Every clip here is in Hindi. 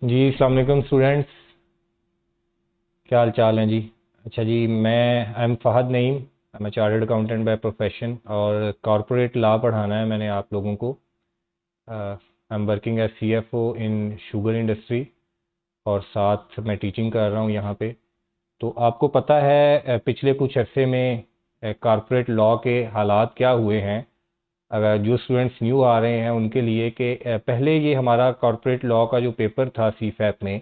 जी अस्सलाम वालेकुम स्टूडेंट्स, क्या हाल चाल हैं जी। अच्छा जी, I am Fahad Naeem. I am chartered accountant by profession और कॉरपोरेट लॉ पढ़ाना है मैंने आप लोगों को। I am working as CFO in sugar industry और साथ मैं टीचिंग कर रहा हूँ यहाँ पे। तो आपको पता है पिछले कुछ अरसे में कॉरपोरेट लॉ के हालात क्या हुए हैं। अगर जो स्टूडेंट्स न्यू आ रहे हैं उनके लिए कि पहले ये हमारा कॉरपोरेट लॉ का जो पेपर था CFAP में,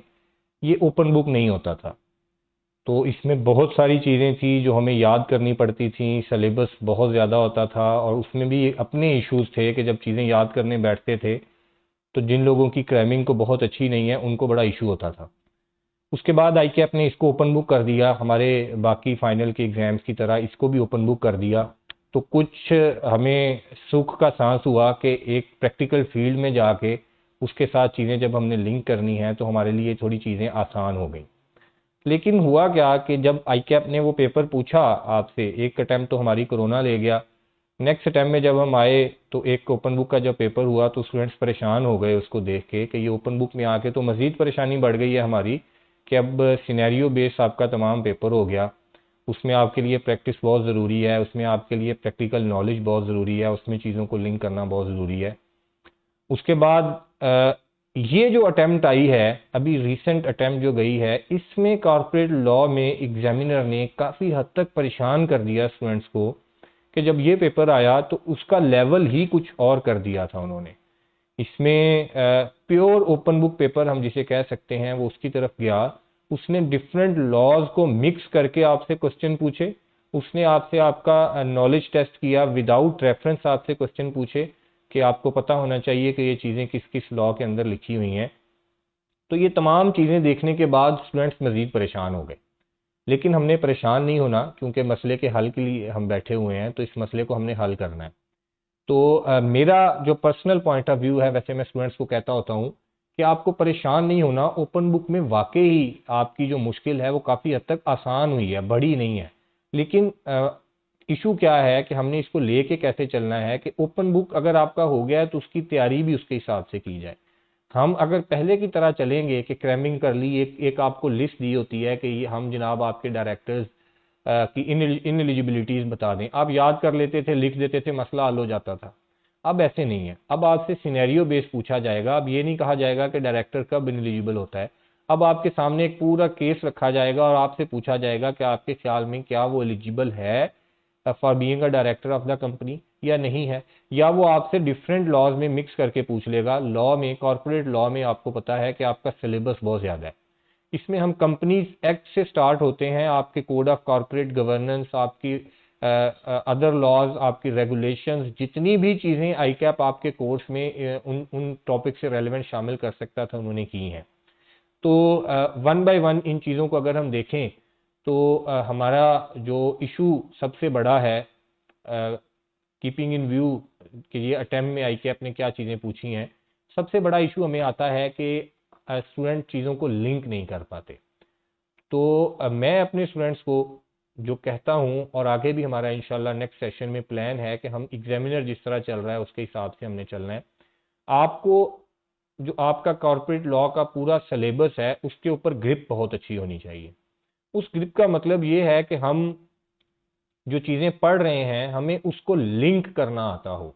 ये ओपन बुक नहीं होता था। तो इसमें बहुत सारी चीज़ें थी जो हमें याद करनी पड़ती थी, सिलेबस बहुत ज़्यादा होता था और उसमें भी अपने इश्यूज थे कि जब चीज़ें याद करने बैठते थे तो जिन लोगों की क्रैमिंग को बहुत अच्छी नहीं है उनको बड़ा इशू होता था। उसके बाद ICAP ने इसको ओपन बुक कर दिया, हमारे बाकी फाइनल के एग्ज़ाम्स की तरह इसको भी ओपन बुक कर दिया। तो कुछ हमें सुख का सांस हुआ कि एक प्रैक्टिकल फील्ड में जाके उसके साथ चीज़ें जब हमने लिंक करनी है तो हमारे लिए थोड़ी चीज़ें आसान हो गई। लेकिन हुआ क्या कि जब ICAP ने वो पेपर पूछा आपसे, एक अटैम्प्ट तो हमारी कोरोना ले गया। नेक्स्ट अटैम्प्ट में जब हम आए तो एक ओपन बुक का जब पेपर हुआ तो स्टूडेंट्स परेशान हो गए उसको देख के कि ये ओपन बुक में आके तो मज़ीद परेशानी बढ़ गई है हमारी कि अब सिनेरियो बेस आपका तमाम पेपर हो गया। उसमें आपके लिए प्रैक्टिस बहुत ज़रूरी है, उसमें आपके लिए प्रैक्टिकल नॉलेज बहुत ज़रूरी है, उसमें चीज़ों को लिंक करना बहुत ज़रूरी है। उसके बाद ये जो अटेम्प्ट आई है, अभी रिसेंट अटेम्प्ट जो गई है, इसमें कॉर्पोरेट लॉ में एग्जामिनर ने काफ़ी हद तक परेशान कर दिया स्टूडेंट्स को कि जब ये पेपर आया तो उसका लेवल ही कुछ और कर दिया था उन्होंने। इसमें प्योर ओपन बुक पेपर हम जिसे कह सकते हैं वो उसकी तरफ गया। उसने डिफरेंट लॉज को मिक्स करके आपसे क्वेश्चन पूछे, उसने आपसे आपका नॉलेज टेस्ट किया, विदाउट रेफरेंस आपसे क्वेश्चन पूछे कि आपको पता होना चाहिए कि ये चीज़ें किस किस लॉ के अंदर लिखी हुई हैं। तो ये तमाम चीज़ें देखने के बाद स्टूडेंट्स मज़ीद परेशान हो गए। लेकिन हमने परेशान नहीं होना, क्योंकि मसले के हल के लिए हम बैठे हुए हैं, तो इस मसले को हमने हल करना है। तो मेरा जो पर्सनल पॉइंट ऑफ व्यू है, वैसे मैं स्टूडेंट्स को कहता होता हूँ कि आपको परेशान नहीं होना। ओपन बुक में वाकई ही आपकी जो मुश्किल है वो काफ़ी हद तक आसान हुई है, बड़ी नहीं है। लेकिन इशू क्या है कि हमने इसको लेके कैसे चलना है कि ओपन बुक अगर आपका हो गया है तो उसकी तैयारी भी उसके हिसाब से की जाए। हम अगर पहले की तरह चलेंगे कि क्रैमिंग कर ली, एक आपको लिस्ट दी होती है कि ये हम जनाब आपके डायरेक्टर्स की इन एलिजिबिलिटीज बता दें, आप याद कर लेते थे, लिख देते थे, मसला हल हो जाता था। अब ऐसे नहीं है, अब आपसे सिनेरियो बेस पूछा जाएगा। अब ये नहीं कहा जाएगा कि डायरेक्टर कब इन एलिजिबल होता है। अब आपके सामने एक पूरा केस रखा जाएगा और आपसे पूछा जाएगा कि आपके ख्याल में क्या वो एलिजिबल है for being a director of the company या नहीं है। या वो आपसे डिफरेंट लॉज में मिक्स करके पूछ लेगा। लॉ में, कॉर्पोरेट लॉ में आपको पता है कि आपका सिलेबस बहुत ज्यादा है। इसमें हम कंपनीज एक्ट से स्टार्ट होते हैं, आपके कोड ऑफ कॉर्पोरेट गवर्नेंस, आपकी अदर लॉज, आपकी रेगुलेशंस, जितनी भी चीज़ें ICAP आपके कोर्स में उन उन टॉपिक से रेलेवेंट शामिल कर सकता था उन्होंने की हैं। तो वन बाय वन इन चीज़ों को अगर हम देखें तो हमारा जो इशू सबसे बड़ा है, कीपिंग इन व्यू कि ये अटेम्प्ट में ICAP ने क्या चीज़ें पूछी हैं, सबसे बड़ा इशू हमें आता है कि स्टूडेंट चीज़ों को लिंक नहीं कर पाते। तो मैं अपने स्टूडेंट्स को जो कहता हूँ, और आगे भी हमारा इंशाल्लाह नेक्स्ट सेशन में प्लान है कि हम एग्जामिनर जिस तरह चल रहा है उसके हिसाब से हमने चलना है। आपको जो आपका कॉर्पोरेट लॉ का पूरा सिलेबस है उसके ऊपर ग्रिप बहुत अच्छी होनी चाहिए। उस ग्रिप का मतलब ये है कि हम जो चीज़ें पढ़ रहे हैं हमें उसको लिंक करना आता हो।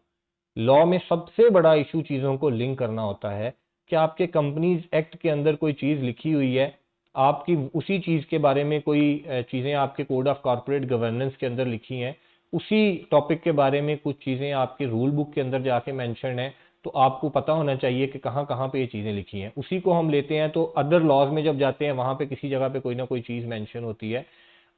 लॉ में सबसे बड़ा इशू चीज़ों को लिंक करना होता है कि आपके कंपनीज एक्ट के अंदर कोई चीज़ लिखी हुई है, आपकी उसी चीज़ के बारे में कोई चीज़ें आपके कोड ऑफ कॉर्पोरेट गवर्नेंस के अंदर लिखी हैं, उसी टॉपिक के बारे में कुछ चीज़ें आपके रूल बुक के अंदर जाके मेंशन है। तो आपको पता होना चाहिए कि कहाँ कहाँ पे ये चीज़ें लिखी हैं। उसी को हम लेते हैं तो अदर लॉज में जब जाते हैं वहाँ पे किसी जगह पे कोई ना कोई चीज़ मेंशन होती है।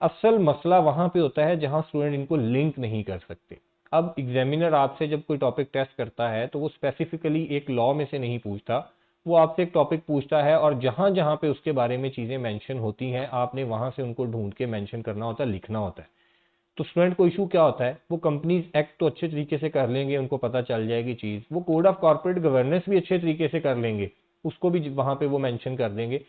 असल मसला वहाँ पे होता है जहाँ स्टूडेंट इनको लिंक नहीं कर सकते। अब एग्जामिनर आपसे जब कोई टॉपिक टेस्ट करता है तो वो स्पेसिफिकली एक लॉ में से नहीं पूछता, वो आपसे एक टॉपिक पूछता है और जहां जहां पे उसके बारे में चीजें मेंशन होती हैं आपने वहां से उनको ढूंढ के मेंशन करना होता है, लिखना होता है। तो स्टूडेंट को इशू क्या होता है, वो कंपनीज एक्ट तो अच्छे तरीके से कर लेंगे, उनको पता चल जाएगी चीज, वो कोड ऑफ कॉर्पोरेट गवर्नेंस भी अच्छे तरीके से कर लेंगे, उसको भी वहां पे वो मेंशन कर देंगे।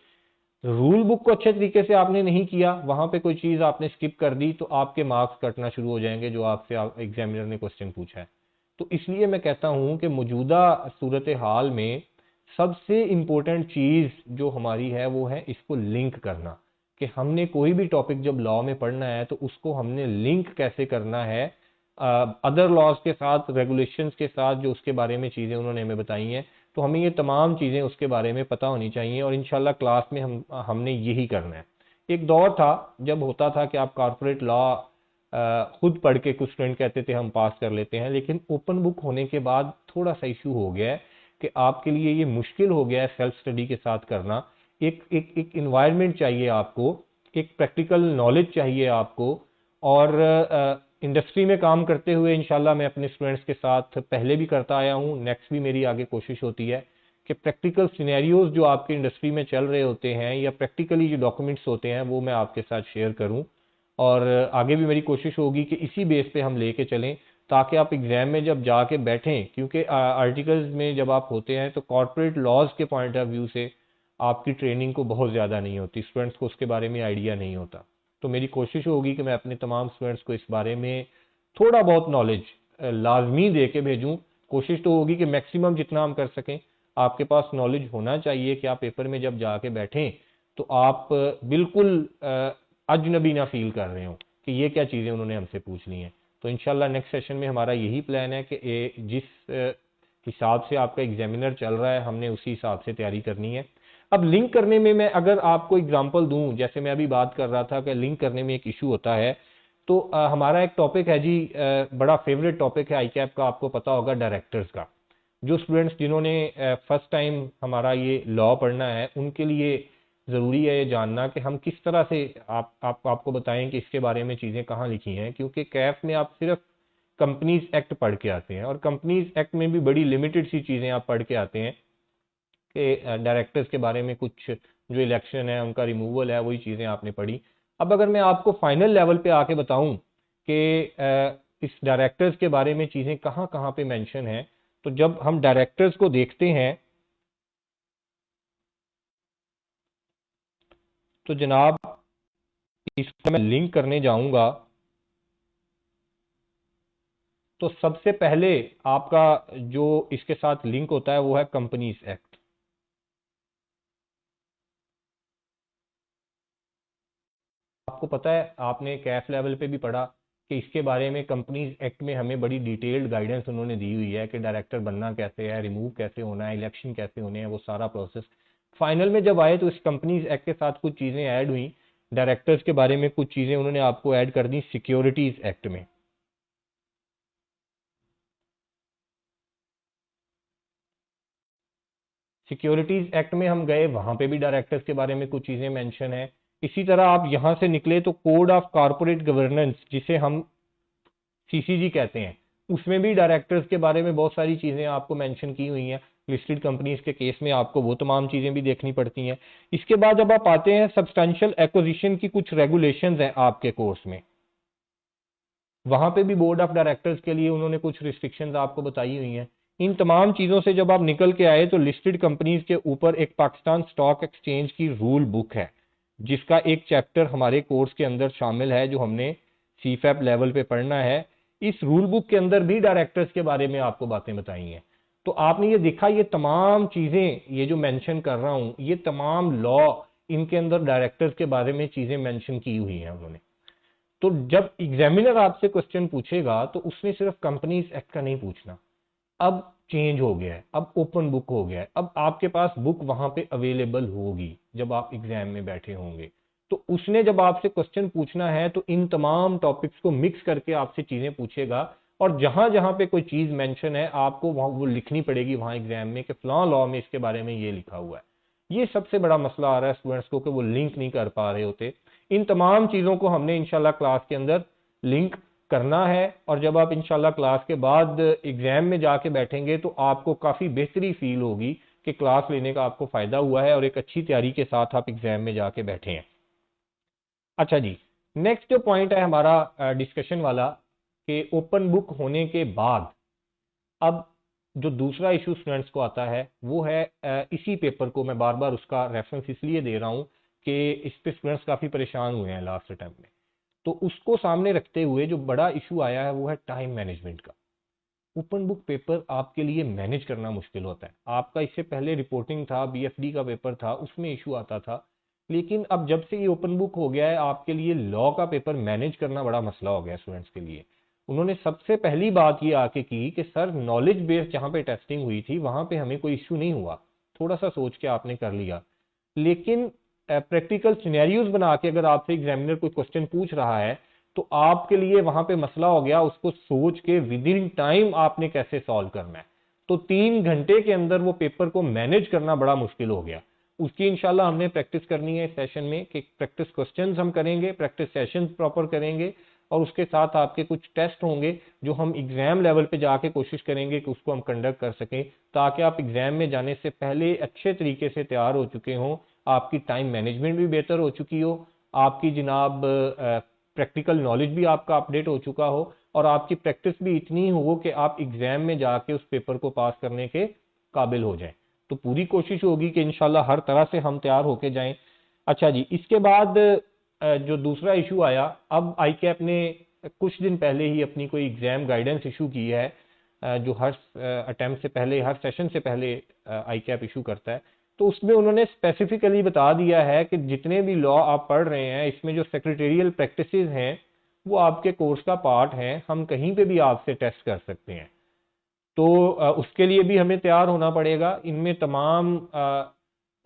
रूल बुक को अच्छे तरीके से आपने नहीं किया, वहां पे कोई चीज आपने स्किप कर दी तो आपके मार्क्स कटना शुरू हो जाएंगे जो आपसे एग्जामिनर ने क्वेश्चन पूछा है। तो इसलिए मैं कहता हूं कि मौजूदा सूरत हाल में सबसे इम्पोर्टेंट चीज़ जो हमारी है वो है इसको लिंक करना, कि हमने कोई भी टॉपिक जब लॉ में पढ़ना है तो उसको हमने लिंक कैसे करना है अदर लॉज के साथ, रेगुलेशंस के साथ, जो उसके बारे में चीज़ें उन्होंने हमें बताई हैं। तो हमें ये तमाम चीज़ें उसके बारे में पता होनी चाहिए और इंशाल्लाह क्लास में हमने यही करना है। एक दौर था जब होता था कि आप कॉर्पोरेट लॉ खुद पढ़ के, कुछ स्टूडेंट कहते थे हम पास कर लेते हैं, लेकिन ओपन बुक होने के बाद थोड़ा सा इशू हो गया है कि आपके लिए ये मुश्किल हो गया है सेल्फ स्टडी के साथ करना। एक इन्वायरमेंट चाहिए आपको, एक प्रैक्टिकल नॉलेज चाहिए आपको। और इंडस्ट्री में काम करते हुए इंशाल्लाह मैं अपने स्टूडेंट्स के साथ पहले भी करता आया हूँ, नेक्स्ट भी मेरी आगे कोशिश होती है कि प्रैक्टिकल सिनेरियोज जो आपके इंडस्ट्री में चल रहे होते हैं या प्रैक्टिकली जो डॉक्यूमेंट्स होते हैं वो मैं आपके साथ शेयर करूं। और आगे भी मेरी कोशिश होगी कि इसी बेस पे हम लेके चलें ताकि आप एग्जाम में जब जाके बैठें, क्योंकि आर्टिकल्स में जब आप होते हैं तो कॉर्पोरेट लॉज के पॉइंट ऑफ व्यू से आपकी ट्रेनिंग को बहुत ज़्यादा नहीं होती, स्टूडेंट्स को उसके बारे में आइडिया नहीं होता। तो मेरी कोशिश होगी कि मैं अपने तमाम स्टूडेंट्स को इस बारे में थोड़ा बहुत नॉलेज लाजमी दे के भेजूँ। कोशिश तो होगी कि मैक्सिमम जितना हम कर सकें। आपके पास नॉलेज होना चाहिए कि आप पेपर में जब जाके बैठें तो आप बिल्कुल अजनबी ना फील कर रहे हो कि ये क्या चीज़ें उन्होंने हमसे पूछ ली हैं। तो इंशाल्लाह नेक्स्ट सेशन में हमारा यही प्लान है कि जिस हिसाब से आपका एग्जामिनर चल रहा है हमने उसी हिसाब से तैयारी करनी है। अब लिंक करने में मैं अगर आपको एग्जांपल दूं, जैसे मैं अभी बात कर रहा था कि लिंक करने में एक इशू होता है, तो हमारा एक टॉपिक है जी, बड़ा फेवरेट टॉपिक है आईकैप का, आपको पता होगा, डायरेक्टर्स का। जो स्टूडेंट्स जिन्होंने फर्स्ट टाइम हमारा ये लॉ पढ़ना है उनके लिए ज़रूरी है ये जानना कि हम किस तरह से आपको बताएं कि इसके बारे में चीज़ें कहाँ लिखी हैं, क्योंकि कैफ में आप सिर्फ कंपनीज एक्ट पढ़ के आते हैं और कंपनीज एक्ट में भी बड़ी लिमिटेड सी चीज़ें आप पढ़ के आते हैं कि डायरेक्टर्स के बारे में कुछ जो इलेक्शन है उनका रिमूवल है, वही चीज़ें आपने पढ़ी। अब अगर मैं आपको फाइनल लेवल पे आके बताऊं कि इस डायरेक्टर्स के बारे में चीज़ें कहाँ कहाँ पे मेंशन है, तो जब हम डायरेक्टर्स को देखते हैं तो जनाब इसको मैं लिंक करने जाऊंगा तो सबसे पहले आपका जो इसके साथ लिंक होता है वो है कंपनीज एक्ट। आपको पता है, आपने कैफ लेवल पे भी पढ़ा कि इसके बारे में कंपनीज एक्ट में हमें बड़ी डिटेल्ड गाइडेंस उन्होंने दी हुई है कि डायरेक्टर बनना कैसे है, रिमूव कैसे होना है, इलेक्शन कैसे होने हैं, वो सारा प्रोसेस। फाइनल में जब आए तो इस कंपनीज एक्ट के साथ कुछ चीज़ें ऐड हुई, डायरेक्टर्स के बारे में कुछ चीज़ें उन्होंने आपको ऐड कर दी सिक्योरिटीज एक्ट में। सिक्योरिटीज एक्ट में हम गए, वहां पे भी डायरेक्टर्स के बारे में कुछ चीजें मेंशन है। इसी तरह आप यहां से निकले तो कोड ऑफ कॉरपोरेट गवर्नेंस, जिसे हम सीसीजी कहते हैं, उसमें भी डायरेक्टर्स के बारे में बहुत सारी चीजें आपको मेंशन की हुई हैं। लिस्टेड कंपनीज के केस में आपको वो तमाम चीजें भी देखनी पड़ती हैं। इसके बाद जब आप आते हैं सब्सटेंशियल एक्विजिशन की कुछ रेगुलेशंस हैं आपके कोर्स में, वहां पे भी बोर्ड ऑफ डायरेक्टर्स के लिए उन्होंने कुछ रिस्ट्रिक्शंस आपको बताई हुई हैं। इन तमाम चीजों से जब आप निकल के आए तो लिस्टेड कंपनीज के ऊपर एक पाकिस्तान स्टॉक एक्सचेंज की रूल बुक है, जिसका एक चैप्टर हमारे कोर्स के अंदर शामिल है जो हमने सीफैप लेवल पे पढ़ना है। इस रूल बुक के अंदर भी डायरेक्टर्स के बारे में आपको बातें बताई हैं। तो आपने ये देखा, ये तमाम चीजें, ये जो मेंशन कर रहा हूं, ये तमाम लॉ, इनके अंदर डायरेक्टर्स के बारे में चीजें मेंशन की हुई हैं उन्होंने। तो जब एग्जामिनर आपसे क्वेश्चन पूछेगा तो उसने सिर्फ कंपनीज एक्ट का नहीं पूछना। अब चेंज हो गया है, अब ओपन बुक हो गया है, अब आपके पास बुक वहां पे अवेलेबल होगी जब आप एग्जाम में बैठे होंगे। तो उसने जब आपसे क्वेश्चन पूछना है तो इन तमाम टॉपिक्स को मिक्स करके आपसे चीजें पूछेगा, और जहां जहां पे कोई चीज मेंशन है आपको वहां वो लिखनी पड़ेगी वहां एग्जाम में कि फलां लॉ में इसके बारे में ये लिखा हुआ है। ये सबसे बड़ा मसला आ रहा है स्टूडेंट्स को कि वो लिंक नहीं कर पा रहे होते। इन तमाम चीज़ों को हमने इंशाल्लाह क्लास के अंदर लिंक करना है, और जब आप इंशाल्लाह क्लास के बाद एग्जाम में जाके बैठेंगे तो आपको काफ़ी बेहतरी फील होगी कि क्लास लेने का आपको फ़ायदा हुआ है और एक अच्छी तैयारी के साथ आप एग्जाम में जाके बैठे हैं। अच्छा जी, नेक्स्ट जो पॉइंट है हमारा डिस्कशन वाला, कि ओपन बुक होने के बाद अब जो दूसरा इशू स्टूडेंट्स को आता है वो है इसी पेपर को, मैं बार बार उसका रेफरेंस इसलिए दे रहा हूं कि इस पे स्टूडेंट्स काफ़ी परेशान हुए हैं लास्ट अटेम्प्ट में। तो उसको सामने रखते हुए जो बड़ा इशू आया है वो है टाइम मैनेजमेंट का। ओपन बुक पेपर आपके लिए मैनेज करना मुश्किल होता है। आपका इससे पहले रिपोर्टिंग था, बीएफडी का पेपर था, उसमें इशू आता था, लेकिन अब जब से ये ओपन बुक हो गया है आपके लिए लॉ का पेपर मैनेज करना बड़ा मसला हो गया स्टूडेंट्स के लिए। उन्होंने सबसे पहली बात ये आके की कि सर नॉलेज बेस्ड जहां पे टेस्टिंग हुई थी वहां पे हमें कोई इश्यू नहीं हुआ, थोड़ा सा सोच के आपने कर लिया, लेकिन प्रैक्टिकल सिनेरियोज बना के अगर आपसे एग्जामिनर कोई क्वेश्चन पूछ रहा है तो आपके लिए वहां पे मसला हो गया, उसको सोच के विद इन टाइम आपने कैसे सॉल्व करना है। तो 3 घंटे के अंदर वो पेपर को मैनेज करना बड़ा मुश्किल हो गया। उसकी इंशाल्लाह हमने प्रैक्टिस करनी है इस सेशन में कि प्रैक्टिस क्वेश्चंस हम करेंगे, प्रैक्टिस सेशन प्रॉपर करेंगे, और उसके साथ आपके कुछ टेस्ट होंगे जो हम एग्जाम लेवल पे जाके कोशिश करेंगे कि उसको हम कंडक्ट कर सकें, ताकि आप एग्जाम में जाने से पहले अच्छे तरीके से तैयार हो चुके हों, आपकी टाइम मैनेजमेंट भी बेहतर हो चुकी हो, आपकी जनाब प्रैक्टिकल नॉलेज भी आपका अपडेट हो चुका हो, और आपकी प्रैक्टिस भी इतनी हो कि आप एग्जाम में जाके उस पेपर को पास करने के काबिल हो जाएं। तो पूरी कोशिश होगी कि इंशाल्लाह हर तरह से हम तैयार होके जाएं। अच्छा जी, इसके बाद जो दूसरा इशू आया, अब आई कैप ने कुछ दिन पहले ही अपनी कोई एग्जाम गाइडेंस इशू की है, जो हर अटेम्प्ट से पहले, हर सेशन से पहले आई कैप इशू करता है। तो उसमें उन्होंने स्पेसिफिकली बता दिया है कि जितने भी लॉ आप पढ़ रहे हैं इसमें जो सेक्रेटेरियल प्रैक्टिसेस हैं वो आपके कोर्स का पार्ट हैं, हम कहीं पे भी आपसे टेस्ट कर सकते हैं। तो उसके लिए भी हमें तैयार होना पड़ेगा। इनमें तमाम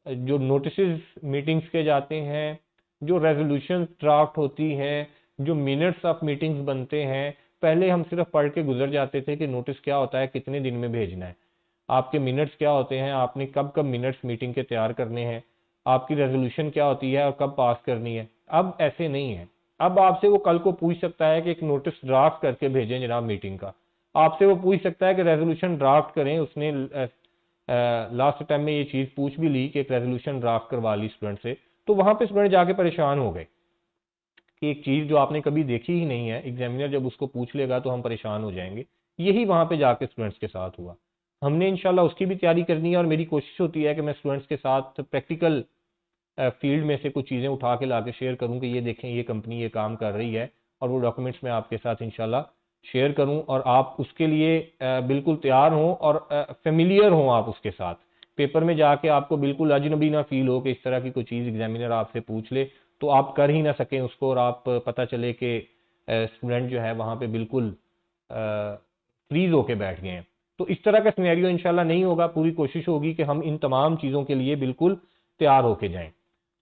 जो नोटिस मीटिंग्स के जाते हैं, जो रेजोल्यूशन ड्राफ्ट होती हैं, जो मिनट्स ऑफ मीटिंग्स बनते हैं, पहले हम सिर्फ पढ़ के गुजर जाते थे कि नोटिस क्या होता है, कितने दिन में भेजना है, आपके मिनट्स क्या होते हैं, आपने कब कब मिनट्स मीटिंग के तैयार करने हैं, आपकी रेजोल्यूशन क्या होती है और कब पास करनी है। अब ऐसे नहीं है। अब आपसे वो कल को पूछ सकता है कि एक नोटिस ड्राफ्ट करके भेजें जनाब मीटिंग का, आपसे वो पूछ सकता है कि रेजोल्यूशन ड्राफ्ट करें। उसने लास्ट टाइम में ये चीज पूछ भी ली कि एक रेजोल्यूशन ड्राफ्ट करवा ली स्टूडेंट से, तो वहां पे स्टूडेंट जाके परेशान हो गए कि एक चीज जो आपने कभी देखी ही नहीं है, एग्जामिनर जब उसको पूछ लेगा तो हम परेशान हो जाएंगे। यही वहां पे जाके स्टूडेंट्स के साथ हुआ। हमने इंशाल्लाह उसकी भी तैयारी करनी है, और मेरी कोशिश होती है कि मैं स्टूडेंट्स के साथ प्रैक्टिकल फील्ड में से कुछ चीज़ें उठा के ला के शेयर करूं कि ये देखें ये कंपनी ये काम कर रही है, और वो डॉक्यूमेंट्स मैं आपके साथ इंशाल्लाह शेयर करूं, और आप उसके लिए बिल्कुल तैयार हों और फेमिलियर हों आप उसके साथ। पेपर में जाके आपको बिल्कुल अजनबी ना फील हो कि इस तरह की कोई चीज़ एग्जामिनर आपसे पूछ ले तो आप कर ही ना सकें उसको, और आप पता चले कि स्टूडेंट जो है वहाँ पे बिल्कुल फ्रीज होके बैठ गए हैं। तो इस तरह का सिनेरियो इंशाल्लाह नहीं होगा। पूरी कोशिश होगी कि हम इन तमाम चीज़ों के लिए बिल्कुल तैयार होके जाएं।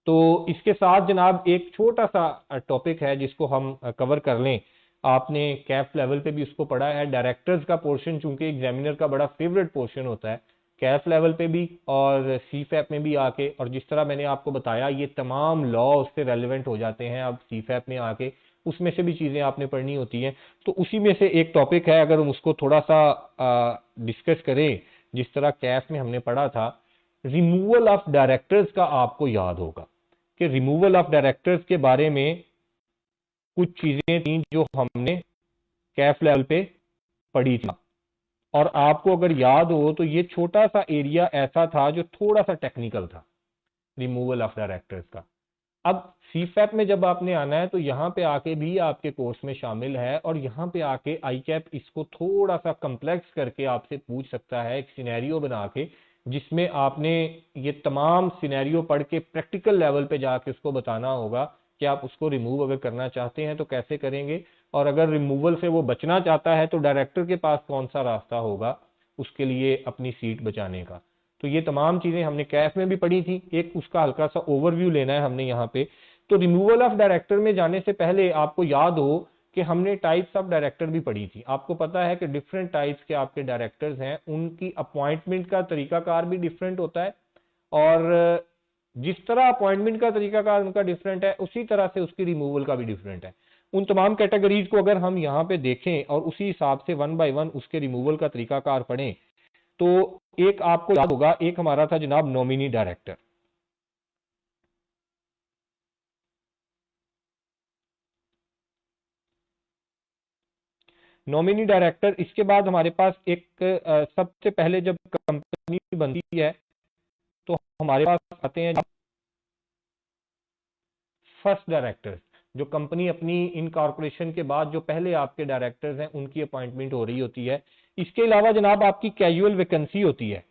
तो इसके साथ जनाब एक छोटा सा टॉपिक है जिसको हम कवर कर लें। आपने कैफ लेवल पे भी उसको पढ़ा है, डायरेक्टर्स का पोर्शन चूंकि एग्जामिनर का बड़ा फेवरेट पोर्शन होता है, कैफ लेवल पे भी और सीफैप में भी आके, और जिस तरह मैंने आपको बताया ये तमाम लॉ उससे रेलिवेंट हो जाते हैं अब सीफैप में आके, उसमें से भी चीज़ें आपने पढ़नी होती हैं। तो उसी में से एक टॉपिक है, अगर हम उसको थोड़ा सा डिस्कस करें, जिस तरह कैफ में हमने पढ़ा था, रिमूवल ऑफ डायरेक्टर्स का आपको याद होगा कि रिमूवल ऑफ डायरेक्टर्स के बारे में कुछ चीजें थी जो हमने कैफ लेवल पे पढ़ी थी, और आपको अगर याद हो तो ये छोटा सा एरिया ऐसा था जो थोड़ा सा टेक्निकल था, रिमूवल ऑफ डायरेक्टर्स का। अब सीफैप में जब आपने आना है तो यहाँ पे आके भी आपके कोर्स में शामिल है, और यहाँ पे आके आई कैप इसको थोड़ा सा कम्प्लेक्स करके आपसे पूछ सकता है, एक सिनेरियो बना के जिसमें आपने ये तमाम सिनेरियो पढ़ के प्रैक्टिकल लेवल पे जाके उसको बताना होगा कि आप उसको रिमूव अगर करना चाहते हैं तो कैसे करेंगे, और अगर रिमूवल से वो बचना चाहता है तो डायरेक्टर के पास कौन सा रास्ता होगा उसके लिए अपनी सीट बचाने का। तो ये तमाम चीजें हमने कैफ में भी पढ़ी थी, एक उसका हल्का सा ओवरव्यू लेना है हमने यहाँ पे। तो रिमूवल ऑफ डायरेक्टर में जाने से पहले आपको याद हो कि हमने टाइप्स ऑफ डायरेक्टर भी पढ़ी थी। आपको पता है कि डिफरेंट टाइप्स के आपके डायरेक्टर्स हैं, उनकी अपॉइंटमेंट का तरीकाकार भी डिफरेंट होता है, और जिस तरह अपॉइंटमेंट का तरीकाकार उनका डिफरेंट है उसी तरह से उसकी रिमूवल का भी डिफरेंट है। उन तमाम कैटेगरीज को अगर हम यहाँ पे देखें और उसी हिसाब से वन बाय वन उसके रिमूवल का तरीकाकार पढ़ें, तो एक आपको याद होगा, एक हमारा था जनाब नॉमिनी डायरेक्टर। नॉमिनी डायरेक्टर, इसके बाद हमारे पास एक सबसे पहले जब कंपनी बनती है तो हमारे पास आते हैं फर्स्ट डायरेक्टर। जो कंपनी अपनी इनकॉर्पोरेशन के बाद जो पहले आपके डायरेक्टर्स हैं उनकी अपॉइंटमेंट हो रही होती है। इसके अलावा जनाब आपकी कैजुअल वैकेंसी होती है,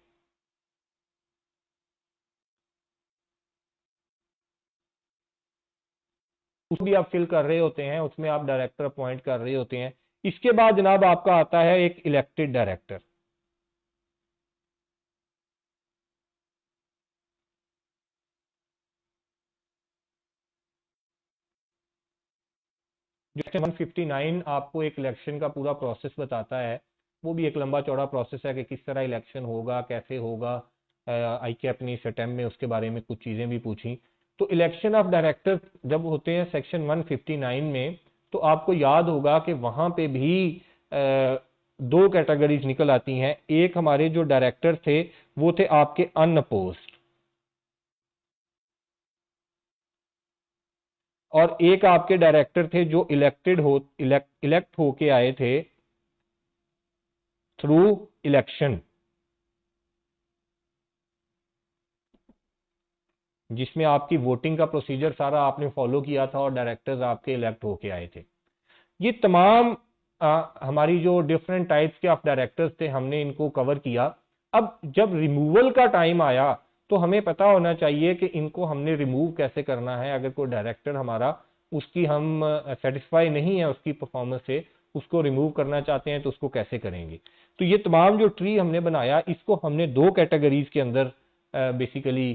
उस भी आप फिल कर रहे होते हैं, उसमें आप डायरेक्टर अपॉइंट कर रहे होते हैं। इसके बाद जनाब आपका आता है एक इलेक्टेड डायरेक्टर। जो 159 आपको एक इलेक्शन का पूरा प्रोसेस बताता है, वो भी एक लंबा चौड़ा प्रोसेस है कि किस तरह इलेक्शन होगा, कैसे होगा। आई के अपनी सटेम में उसके बारे में कुछ चीज़ें भी पूछी। तो इलेक्शन ऑफ डायरेक्टर जब होते हैं सेक्शन 159 में, तो आपको याद होगा कि वहां पे भी दो कैटेगरीज निकल आती हैं। एक हमारे जो डायरेक्टर थे वो थे आपके अनअपोज्ड, और एक आपके डायरेक्टर थे जो इलेक्ट होके आए थे थ्रू इलेक्शन, जिसमें आपकी वोटिंग का प्रोसीजर सारा आपने फॉलो किया था और डायरेक्टर्स आपके इलेक्ट होके आए थे। ये तमाम हमारी जो डिफरेंट टाइप्स के ऑफ डायरेक्टर्स थे हमने इनको कवर किया। अब जब रिमूवल का टाइम आया तो हमें पता होना चाहिए कि इनको हमने रिमूव कैसे करना है। अगर कोई डायरेक्टर हमारा उसकी हम सेटिस्फाई नहीं है उसकी परफॉर्मेंस से, उसको रिमूव करना चाहते हैं तो उसको कैसे करेंगे। तो ये तमाम जो ट्री हमने बनाया इसको हमने दो कैटेगरीज के अंदर बेसिकली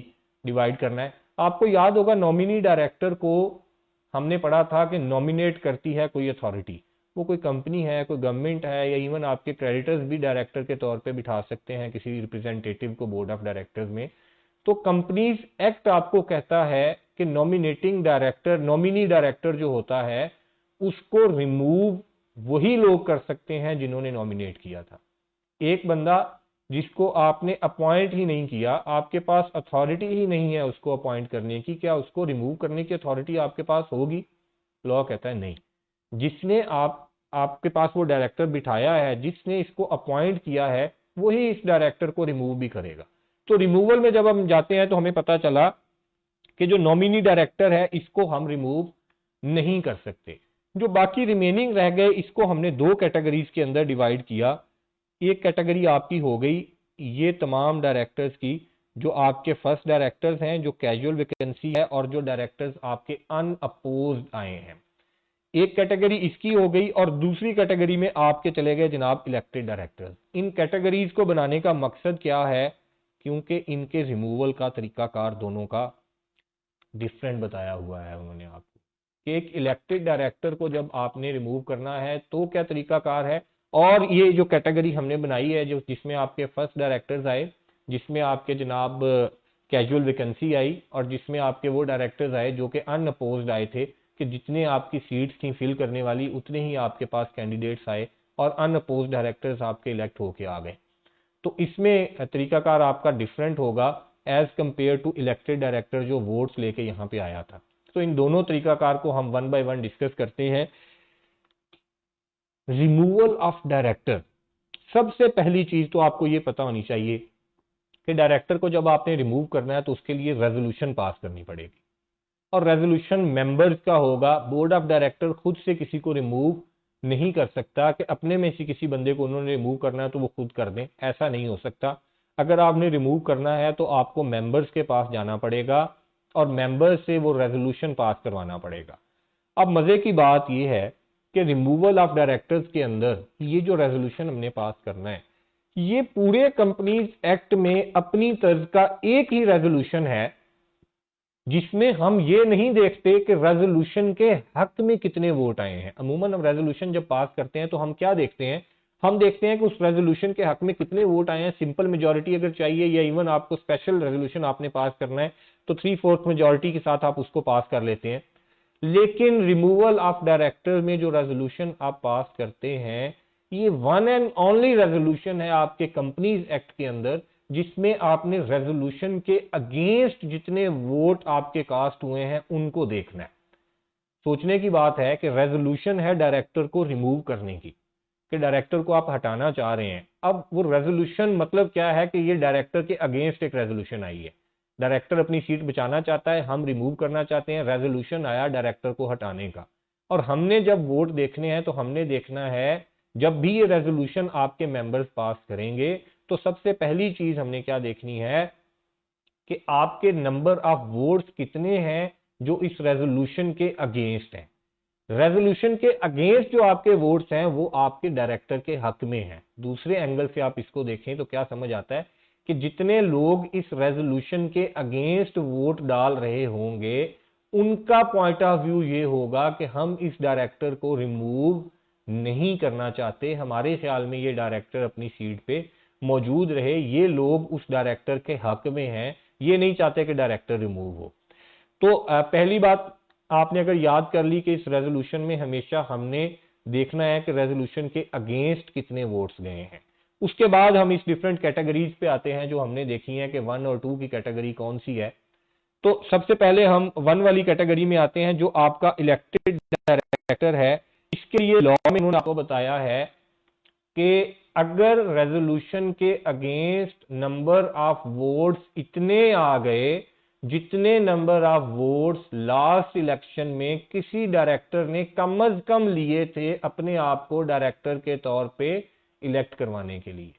डिवाइड करना है। आपको याद होगा नॉमिनी डायरेक्टर को हमने पढ़ा था कि नॉमिनेट करती है कोई अथॉरिटी, वो कोई कंपनी है, कोई गवर्नमेंट है, या इवन आपके क्रेडिटर्स भी डायरेक्टर के तौर पे बिठा सकते हैं किसी रिप्रेजेंटेटिव को बोर्ड ऑफ डायरेक्टर्स में। तो कंपनीज एक्ट आपको कहता है कि नॉमिनेटिंग डायरेक्टर, नॉमिनी डायरेक्टर जो होता है उसको रिमूव वही लोग कर सकते हैं जिन्होंने नॉमिनेट किया था। एक बंदा जिसको आपने अपॉइंट ही नहीं किया, आपके पास अथॉरिटी ही नहीं है उसको अपॉइंट करने की, क्या उसको रिमूव करने की अथॉरिटी आपके पास होगी? लॉ कहता है नहीं। जिसने आपके पास वो डायरेक्टर बिठाया है, जिसने इसको अपॉइंट किया है, वही इस डायरेक्टर को रिमूव भी करेगा। तो रिमूवल में जब हम जाते हैं तो हमें पता चला कि जो नॉमिनी डायरेक्टर है इसको हम रिमूव नहीं कर सकते। जो बाकी रिमेनिंग रह गए इसको हमने दो कैटेगरीज के अंदर डिवाइड किया। एक कैटेगरी आपकी हो गई ये तमाम डायरेक्टर्स की जो आपके फर्स्ट डायरेक्टर्स हैं, जो कैजुअल वैकेंसी है, और जो डायरेक्टर्स आपके अनअपोज्ड आए हैं। एक कैटेगरी इसकी हो गई, और दूसरी कैटेगरी में आपके चले गए जनाब इलेक्टेड डायरेक्टर्स। इन कैटेगरीज को बनाने का मकसद क्या है? क्योंकि इनके रिमूवल का तरीकाकार दोनों का डिफरेंट बताया हुआ है उन्होंने आपको। एक इलेक्टेड डायरेक्टर को जब आपने रिमूव करना है तो क्या तरीकाकार है, और ये जो कैटेगरी हमने बनाई है जो जिसमें आपके फर्स्ट डायरेक्टर्स आए, जिसमें आपके जनाब कैजुअल वैकेंसी आई, और जिसमें आपके वो डायरेक्टर्स आए जो कि अनअपोज्ड आए थे, कि जितने आपकी सीट्स थी फिल करने वाली उतने ही आपके पास कैंडिडेट्स आए और अनअपोज्ड डायरेक्टर्स आपके इलेक्ट होके आ गए। तो इसमें तरीकाकार आपका डिफरेंट होगा as compare to elected director जो वोट्स लेके यहाँ पे आया था। तो इन दोनों तरीकाकार को हम वन बाय वन डिस्कस करते हैं। रिमूवल ऑफ डायरेक्टर, सबसे पहली चीज तो आपको ये पता होनी चाहिए कि डायरेक्टर को जब आपने रिमूव करना है तो उसके लिए रेजोल्यूशन पास करनी पड़ेगी, और रेजोल्यूशन मेंबर्स का होगा। बोर्ड ऑफ डायरेक्टर खुद से किसी को रिमूव नहीं कर सकता कि अपने में से किसी बंदे को उन्होंने रिमूव करना है तो वो खुद कर दें, ऐसा नहीं हो सकता। अगर आपने रिमूव करना है तो आपको मेंबर्स के पास जाना पड़ेगा और मेंबर्स से वो रेजोल्यूशन पास करवाना पड़ेगा। अब मजे की बात यह है कि रिमूवल ऑफ डायरेक्टर्स के अंदर ये जो रेजोल्यूशन हमने पास करना है, ये पूरे कंपनीज एक्ट में अपनी तर्ज का एक ही रेजोल्यूशन है, जिसमें हम ये नहीं देखते कि रेजोल्यूशन के हक में कितने वोट आए हैं। अमूमन हम रेजोल्यूशन जब पास करते हैं तो हम क्या देखते हैं? हम देखते हैं कि उस रेजोल्यूशन के हक में कितने वोट आए हैं। सिंपल मेजॉरिटी अगर चाहिए, या इवन आपको स्पेशल रेजोल्यूशन आपने पास करना है तो 3/4 मेजॉरिटी के साथ आप उसको पास कर लेते हैं। लेकिन रिमूवल ऑफ डायरेक्टर में जो रेजोल्यूशन आप पास करते हैं, ये वन एंड ओनली रेजोल्यूशन है आपके कंपनीज एक्ट के अंदर, जिसमें आपने रेजोल्यूशन के अगेंस्ट जितने वोट आपके कास्ट हुए हैं उनको देखना है। सोचने की बात है कि रेजोल्यूशन है डायरेक्टर को रिमूव करने की, कि डायरेक्टर को आप हटाना चाह रहे हैं। अब वो रेजोल्यूशन मतलब क्या है कि ये डायरेक्टर के अगेंस्ट एक रेजोल्यूशन आई है। डायरेक्टर अपनी सीट बचाना चाहता है, हम रिमूव करना चाहते हैं, रेजोल्यूशन आया डायरेक्टर को हटाने का। और हमने जब वोट देखने हैं तो हमने देखना है, जब भी ये रेजोल्यूशन आपके मेंबर्स पास करेंगे तो सबसे पहली चीज हमने क्या देखनी है कि आपके नंबर ऑफ वोट्स कितने हैं जो इस रेजोल्यूशन के अगेंस्ट हैं। रेजोल्यूशन के अगेंस्ट जो आपके वोट्स हैं वो आपके डायरेक्टर के हक में हैं। दूसरे एंगल से आप इसको देखें तो क्या समझ आता है कि जितने लोग इस रेजोल्यूशन के अगेंस्ट वोट डाल रहे होंगे उनका पॉइंट ऑफ व्यू ये होगा कि हम इस डायरेक्टर को रिमूव नहीं करना चाहते, हमारे ख्याल में ये डायरेक्टर अपनी सीट पे मौजूद रहे, ये लोग उस डायरेक्टर के हक में हैं, ये नहीं चाहते कि डायरेक्टर रिमूव हो। तो पहली बात आपने अगर याद कर ली कि इस रेजोल्यूशन में हमेशा हमने देखना है कि रेजोल्यूशन के अगेंस्ट कितने वोट्स गए हैं। उसके बाद हम इस डिफरेंट कैटेगरीज पे आते हैं जो हमने देखी है कि 1 और 2 की कैटेगरी कौन सी है। तो सबसे पहले हम 1 वाली कैटेगरी में आते हैं जो आपका इलेक्टेड डायरेक्टर है। इसके लिए लॉ में उन्होंने आपको बताया है कि अगर रेजोल्यूशन के अगेंस्ट नंबर ऑफ वोट्स इतने आ गए जितने number of votes last election में किसी डायरेक्टर ने कम अज कम लिए थे अपने आप को डायरेक्टर के तौर पे इलेक्ट करवाने के लिए,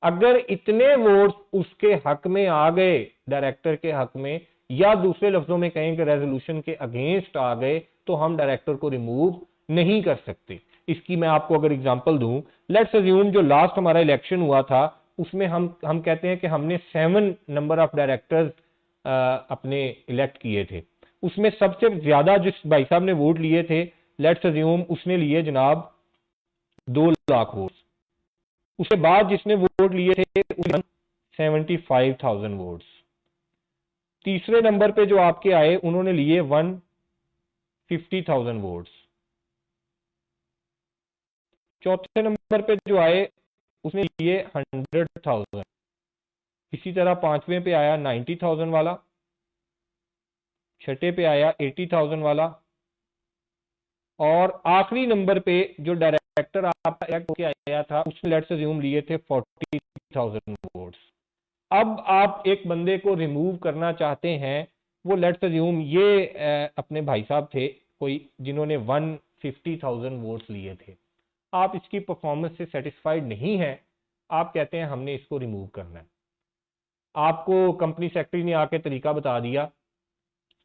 अगर इतने वोट्स उसके हक में आ गए डायरेक्टर के हक में, या दूसरे लफ्जों में कहें कि रेजोल्यूशन के अगेंस्ट आ गए, तो हम डायरेक्टर को रिमूव नहीं कर सकते। इसकी मैं आपको अगर एग्जांपल दूं, लेट्स अज्यूम जो लास्ट हमारा इलेक्शन हुआ था उसमें हम कहते हैं कि हमने 7 नंबर ऑफ डायरेक्टर्स अपने इलेक्ट किए थे। उसमें सबसे ज्यादा जिस भाई साहब ने वोट लिए थे, लेट्स अज्यूम उसने लिए जनाब 2 लाख वोट। उसके बाद जिसने वोट लिए थे 75,000 वोट्स। तीसरे नंबर पे जो आपके आए उन्होंने लिए 150,000 वोट्स। चौथे नंबर पे जो आए उसने लिए 100,000। इसी तरह पांचवें पे आया 90,000 वाला, छठे पे आया 80,000 वाला, और आखिरी नंबर पे जो डायरेक्टर आपका इलेक्ट होके आया था उसने लेट्स अज्यूम लिए थे 40,000 वोट्स। अब आप एक बंदे को रिमूव करना चाहते हैं, वो लेट्स अज्यूम ये अपने भाई साहब थे कोई जिन्होंने 150,000 वोट्स लिए थे। आप इसकी परफॉर्मेंस से सेटिस्फाइड नहीं है, आप कहते हैं हमने इसको रिमूव करना है। आपको कंपनी सेक्रेटरी ने आके तरीका बता दिया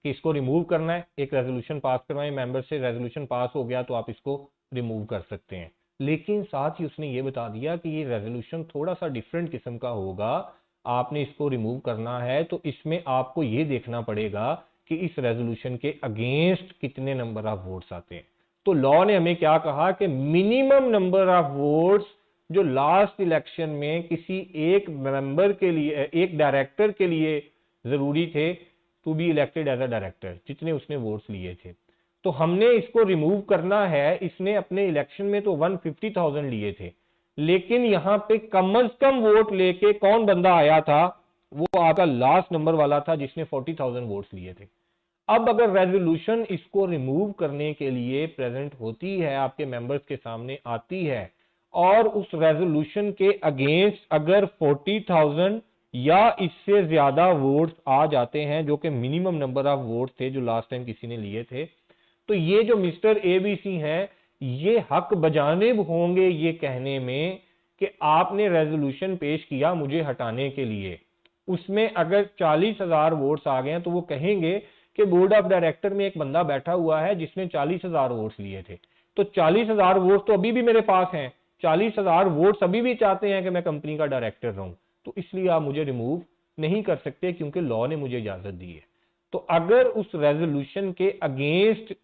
कि इसको रिमूव करना है, एक रेजोल्यूशन पास करवाएं मेंबर से, रेजोल्यूशन पास हो गया तो आप इसको रिमूव कर सकते हैं। लेकिन साथ ही उसने ये बता दिया कि ये रेजोल्यूशन थोड़ा सा डिफरेंट किस्म का होगा, आपने इसको रिमूव करना है तो इसमें आपको ये देखना पड़ेगा कि इस रेजोल्यूशन के अगेंस्ट कितने नंबर ऑफ वोट्स आते हैं। तो लॉ ने हमें क्या कहा कि मिनिमम नंबर ऑफ वोट्स जो लास्ट इलेक्शन में किसी एक मेंबर के लिए, एक डायरेक्टर के लिए जरूरी थे to be elected as a director, जितने उसने वोट्स लिए थे, तो हमने इसको रिमूव करना है। इसने अपने इलेक्शन में तो 150,000 लिए थे, लेकिन यहां पे कम अज कम वोट लेके कौन बंदा आया था, वो आपका लास्ट नंबर वाला था जिसने 40,000 वोट्स लिए थे। अब अगर रेजोल्यूशन इसको रिमूव करने के लिए प्रेजेंट होती है, आपके मेंबर्स के सामने आती है, और उस रेजोल्यूशन के अगेंस्ट अगर 40,000 या इससे ज्यादा वोट्स आ जाते हैं, जो कि मिनिमम नंबर ऑफ वोट थे जो लास्ट टाइम किसी ने लिए थे, तो ये जो मिस्टर एबीसी हैं ये हक बजानिब होंगे ये कहने में कि आपने रेजोल्यूशन पेश किया मुझे हटाने के लिए, उसमें अगर 40,000 वोट्स आ गए हैं तो वो कहेंगे कि बोर्ड ऑफ डायरेक्टर में एक बंदा बैठा हुआ है जिसने 40,000 वोट्स लिए थे, तो 40,000 वोट्स तो अभी भी मेरे पास हैं, 40,000 वोट्स अभी भी चाहते हैं कि मैं कंपनी का डायरेक्टर रहूं, तो इसलिए आप मुझे रिमूव नहीं कर सकते क्योंकि लॉ ने मुझे इजाजत दी है। तो अगर उस रेजोल्यूशन के अगेंस्ट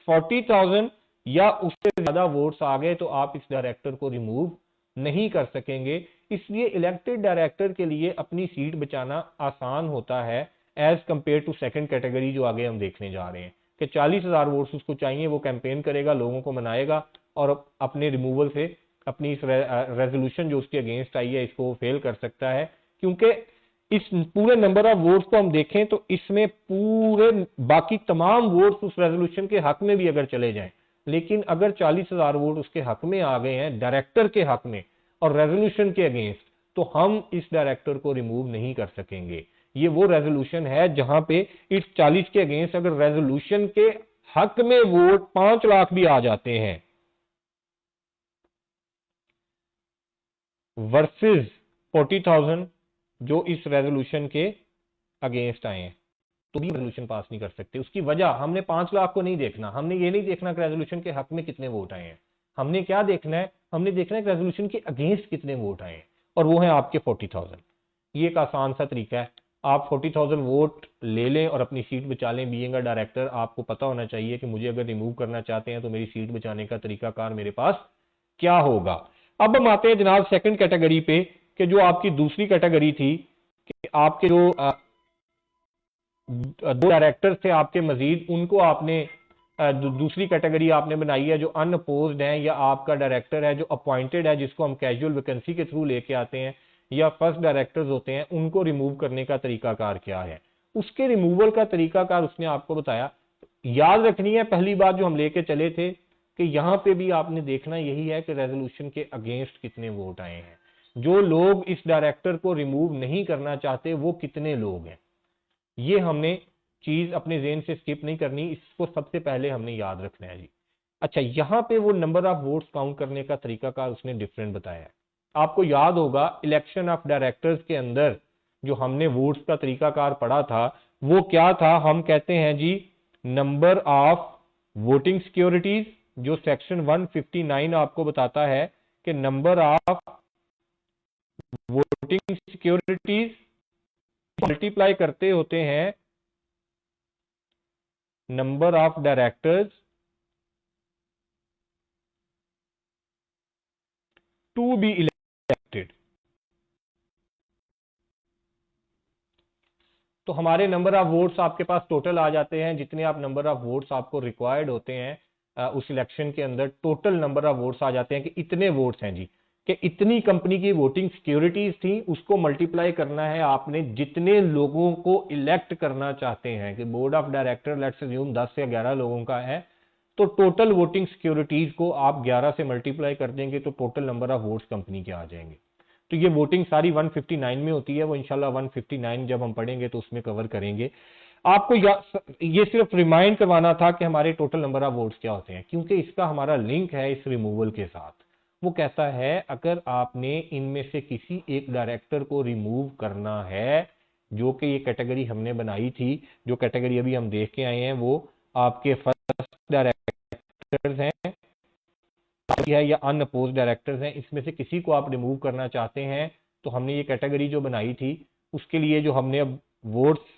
40,000 या उससे ज्यादा वोट्स आ गए तो आप इस डायरेक्टर को रिमूव नहीं कर सकेंगे। इसलिए इलेक्टेड डायरेक्टर के लिए अपनी सीट बचाना आसान होता है as compare to second category जो आगे हम देखने जा रहे हैं कि 40,000 वोट्स उसको चाहिए, वो कैंपेन करेगा, लोगों को मनाएगा और अपने रिमूवल से अपनी इस रेजोल्यूशन जो उसके अगेंस्ट आई है इसको फेल कर सकता है। क्योंकि इस पूरे नंबर ऑफ वोट्स को हम देखें तो इसमें पूरे बाकी तमाम वोट्स उस रेजोल्यूशन के हक में भी अगर चले जाएं, लेकिन अगर 40,000 वोट उसके हक में आ गए हैं डायरेक्टर के हक में और रेजोल्यूशन के अगेंस्ट, तो हम इस डायरेक्टर को रिमूव नहीं कर सकेंगे। ये वो रेजोल्यूशन है जहां पे इस 40 के अगेंस्ट अगर रेजोल्यूशन के हक में वोट 5 लाख भी आ जाते हैं वर्सेस 40,000 जो इस रेजोल्यूशन के अगेंस्ट आए हैं, तो भी रेजोल्यूशन पास नहीं कर सकते। उसकी वजह, हमने 5 लाख को नहीं देखना, हमने ये नहीं देखना कि रेजोल्यूशन के हक में कितने वोट आए हैं, हमने क्या देखना है, हमने देखना है कि रेजोल्यूशन के अगेंस्ट कितने वोट आए हैं, और वो है आपके 40,000। ये एक आसान सा तरीका है, आप 40,000 वोट ले लें और अपनी सीट बचा लें। बीइंग अ डायरेक्टर आपको पता होना चाहिए कि मुझे अगर रिमूव करना चाहते हैं तो मेरी सीट बचाने का तरीकाकार मेरे पास क्या होगा। अब हम आते हैं जनाब सेकंड कैटेगरी पे, कि जो आपकी दूसरी कैटेगरी थी कि आपके जो दो डायरेक्टर्स थे आपके मजीद, उनको आपने दूसरी कैटेगरी आपने बनाई है जो अनअपोज्ड है, या आपका डायरेक्टर है जो अपॉइंटेड है जिसको हम कैजुअल वैकेंसी के थ्रू लेके आते हैं, या फर्स्ट डायरेक्टर्स होते हैं, उनको रिमूव करने का तरीकाकार क्या है। उसके रिमूवल का तरीकाकार उसने आपको बताया। याद रखनी है पहली बात जो हम लेके चले थे कि यहां पे भी आपने देखना यही है कि रेजोल्यूशन के अगेंस्ट कितने वोट आए हैं, जो लोग इस डायरेक्टर को रिमूव नहीं करना चाहते वो कितने लोग हैं। ये हमने चीज अपने जेहन से स्किप नहीं करनी, इसको सबसे पहले हमने याद रखना है जी। अच्छा, यहां पे वो नंबर ऑफ वोट्स काउंट करने का तरीकाकार उसने डिफरेंट बताया है। आपको याद होगा इलेक्शन ऑफ डायरेक्टर्स के अंदर जो हमने वोट्स का तरीकाकार पढ़ा था वो क्या था, हम कहते हैं जी नंबर ऑफ वोटिंग सिक्योरिटीज, जो सेक्शन 159 आपको बताता है कि number of voting securities multiply करते होते हैं number of directors to be elected. तो हमारे नंबर ऑफ वोट्स आपके पास टोटल आ जाते हैं, जितने आप नंबर ऑफ वोट्स आपको रिक्वायर्ड होते हैं उस इलेक्शन के अंदर, टोटल नंबर ऑफ वोट्स आ जाते हैं कि इतने वोट्स हैं जी, कि इतनी कंपनी की वोटिंग सिक्योरिटीज थी, उसको मल्टीप्लाई करना है आपने जितने लोगों को इलेक्ट करना चाहते हैं। कि board of director let's assume 10 से 11 लोगों का है, तो टोटल वोटिंग सिक्योरिटीज को आप 11 से मल्टीप्लाई कर देंगे तो total number of votes company के आ जाएंगे। तो ये वोटिंग सारी 159 में होती है, वो इंशाल्लाह 159 जब हम पढ़ेंगे तो उसमें कवर करेंगे। आपको ये सिर्फ रिमाइंड करवाना था कि हमारे टोटल नंबर ऑफ वोट्स क्या होते हैं, क्योंकि इसका हमारा लिंक है इस रिमूवल के साथ। वो कहता है अगर आपने इनमें से किसी एक डायरेक्टर को रिमूव करना है, जो कि ये कैटेगरी हमने बनाई थी, जो कैटेगरी अभी हम देख के आए हैं वो आपके फर्स्ट डायरेक्टर्स हैं है या अनअपोज्ड डायरेक्टर्स हैं, इसमें से किसी को आप रिमूव करना चाहते हैं, तो हमने ये कैटेगरी जो बनाई थी उसके लिए जो हमने अब वोट्स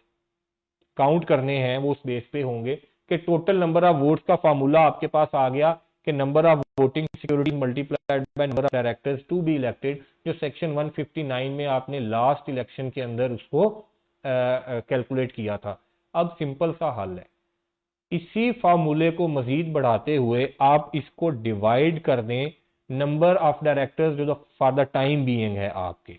काउंट करने हैं वो उस बेस पे होंगे कि टोटल नंबर ऑफ वोट्स का फार्मूला आपके पास आ गया कि number of voting security multiplied by number of directors to be elected, जो सेक्शन 159 में आपने लास्ट इलेक्शन के अंदर उसको कैलकुलेट किया था। अब सिंपल सा हल है, इसी फार्मूले को मजीद बढ़ाते हुए आप इसको डिवाइड कर दें नंबर ऑफ डायरेक्टर्स जो फॉर द टाइम बीइंग है आपके।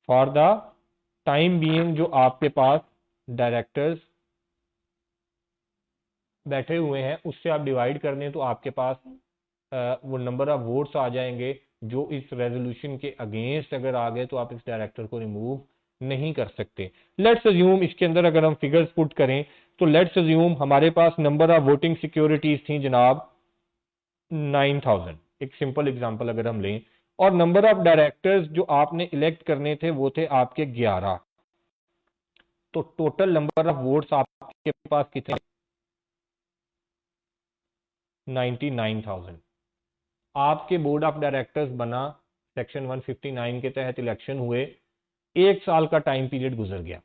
फॉर द टाइम बीइंग जो आपके पास डायरेक्टर्स बैठे हुए हैं उससे आप डिवाइड कर दें तो आपके पास वो नंबर ऑफ वोट्स आ जाएंगे जो इस रेजोल्यूशन के अगेंस्ट अगर आ गए तो आप इस डायरेक्टर को रिमूव नहीं कर सकते। लेट्स अज्यूम इसके अंदर अगर हम फिगर्स पुट करें तो लेट्स अज्यूम हमारे पास नंबर ऑफ वोटिंग सिक्योरिटीज थी जनाब 9,000, एक सिंपल एग्जांपल अगर हम लें, और नंबर ऑफ डायरेक्टर्स जो आपने इलेक्ट करने थे वो थे आपके 11, तो टोटल नंबर ऑफ वोट्स आपके पास कितने 99,000। आपके बोर्ड ऑफ डायरेक्टर्स बना, सेक्शन 159 के तहत इलेक्शन हुए, एक साल का टाइम पीरियड गुजर गया,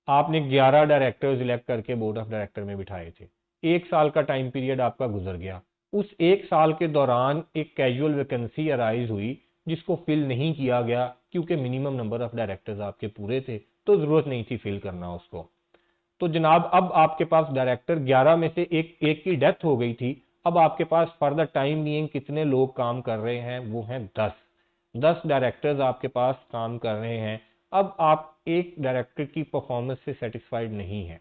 आपने 11 डायरेक्टर्स इलेक्ट करके बोर्ड ऑफ डायरेक्टर में बिठाए थे, एक साल का टाइम पीरियड आपका गुजर गया। उस एक साल के दौरान एक कैजुअल वैकेंसी अराइज हुई जिसको फिल नहीं किया गया क्योंकि मिनिमम नंबर ऑफ डायरेक्टर्स आपके पूरे थे, तो जरूरत नहीं थी फिल करना उसको। तो जनाब अब आपके पास डायरेक्टर 11 में से एक की डेथ हो गई थी, अब आपके पास फॉर द टाइम बीइंग कितने लोग काम कर रहे हैं, वो हैं 10 डायरेक्टर्स आपके पास काम कर रहे हैं। अब आप एक डायरेक्टर की परफॉर्मेंस से सेटिस्फाइड नहीं है,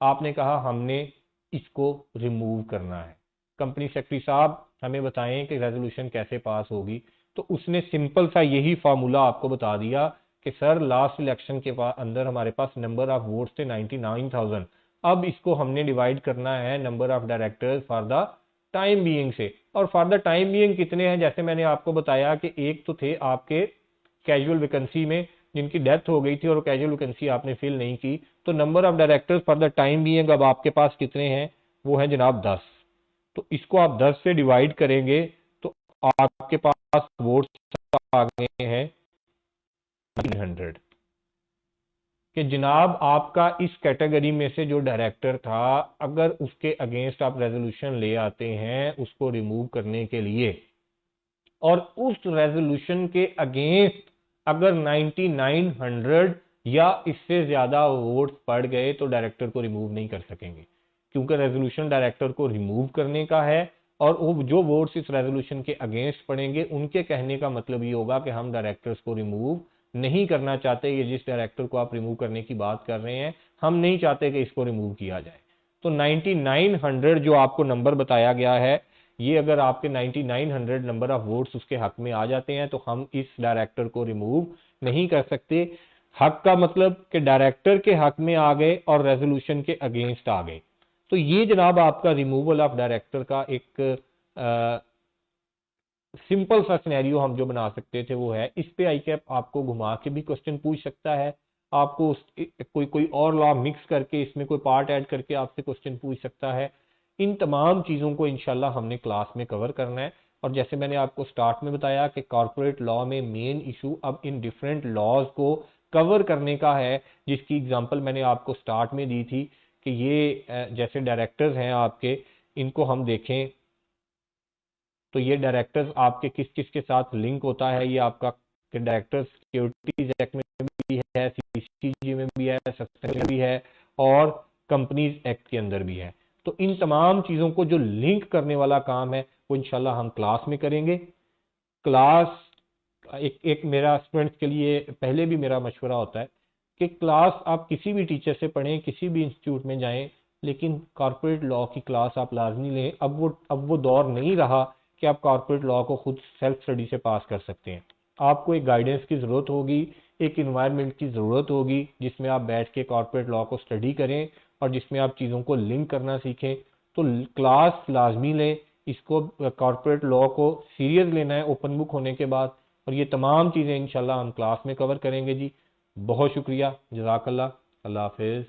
आपने कहा हमने इसको रिमूव करना है। कंपनी सेक्रेटरी साहब हमें बताएं कि रेजोल्यूशन कैसे पास होगी। तो उसने सिंपल सा यही फार्मूला आपको बता दिया कि सर लास्ट इलेक्शन के अंदर हमारे पास नंबर ऑफ वोट्स थे 99,000, अब इसको हमने डिवाइड करना है number of directors for the time being से। और फॉर द टाइम बीइंग कितने हैं, जैसे मैंने आपको बताया कि एक तो थे आपके कैजुअल वैकेंसी में जिनकी डेथ हो गई थी और कैजुअल वैकेंसी आपने फिल नहीं की, तो number of directors for the time being अब आपके पास कितने हैं, वो है जनाब 10। तो इसको आप 10 से डिवाइड करेंगे तो आपके पास वोट्स आ गए हैं 900 कि जनाब आपका इस कैटेगरी में से जो डायरेक्टर था, अगर उसके अगेंस्ट आप रेजोल्यूशन ले आते हैं उसको रिमूव करने के लिए, और उस रेजोल्यूशन के अगेंस्ट अगर 9900 या इससे ज्यादा वोट्स पड़ गए तो डायरेक्टर को रिमूव नहीं कर सकेंगे, क्योंकि रेजोल्यूशन डायरेक्टर को रिमूव करने का है। और वो जो वोट्स इस रेजोल्यूशन के अगेंस्ट पड़ेंगे उनके कहने का मतलब ये होगा कि हम डायरेक्टर्स को रिमूव नहीं करना चाहते। ये जिस डायरेक्टर को आप रिमूव करने की बात कर रहे हैं, हम नहीं चाहते कि इसको रिमूव किया जाए। तो 9900 जो आपको नंबर बताया गया है, ये अगर आपके 9900 नंबर ऑफ वोट्स उसके हक में आ जाते हैं तो हम इस डायरेक्टर को रिमूव नहीं कर सकते। हक का मतलब कि डायरेक्टर के हक में आ गए और रेजोल्यूशन के अगेंस्ट आ गए। तो ये जनाब आपका रिमूवल ऑफ डायरेक्टर का एक सिंपल सा सिनेरियो हम जो बना सकते थे वो है। इस पे आई कैप आपको घुमा के भी क्वेश्चन पूछ सकता है, आपको कोई और लॉ मिक्स करके इसमें कोई पार्ट ऐड करके आपसे क्वेश्चन पूछ सकता है। इन तमाम चीज़ों को इंशाल्लाह हमने क्लास में कवर करना है। और जैसे मैंने आपको स्टार्ट में बताया कि कॉर्पोरेट लॉ में मेन इशू अब इन डिफरेंट लॉज को कवर करने का है, जिसकी एग्जांपल मैंने आपको स्टार्ट में दी थी कि ये जैसे डायरेक्टर्स हैं आपके, इनको हम देखें तो ये डायरेक्टर्स आपके किस किस के साथ लिंक होता है। ये आपका डायरेक्टर्स सिक्योरिटीज एक्ट में भी है, सीसीजी में भी है, सब्सटेंस में भी है और कंपनीज एक्ट के अंदर भी है। तो इन तमाम चीजों को जो लिंक करने वाला काम है वो इंशाल्लाह हम क्लास में करेंगे। क्लास एक मेरा स्टूडेंट्स के लिए पहले भी मेरा मशवरा होता है कि क्लास आप किसी भी टीचर से पढ़ें, किसी भी इंस्टीट्यूट में जाएं, लेकिन कॉर्पोरेट लॉ की क्लास आप लाजमी लें। अब वो दौर नहीं रहा कि आप कॉर्पोरेट लॉ को खुद सेल्फ स्टडी से पास कर सकते हैं। आपको एक गाइडेंस की ज़रूरत होगी, एक इन्वायरमेंट की ज़रूरत होगी जिसमें आप बैठ के कॉर्पोरेट लॉ को स्टडी करें और जिसमें आप चीज़ों को लिंक करना सीखें। तो क्लास लाजमी लें, इसको कॉर्पोरेट लॉ को सीरियस लेना है ओपन बुक होने के बाद। और ये तमाम चीज़ें इंशाल्लाह हम क्लास में कवर करेंगे जी। बहुत शुक्रिया, जज़ाकल्लाह, अल्लाह हाफिज़।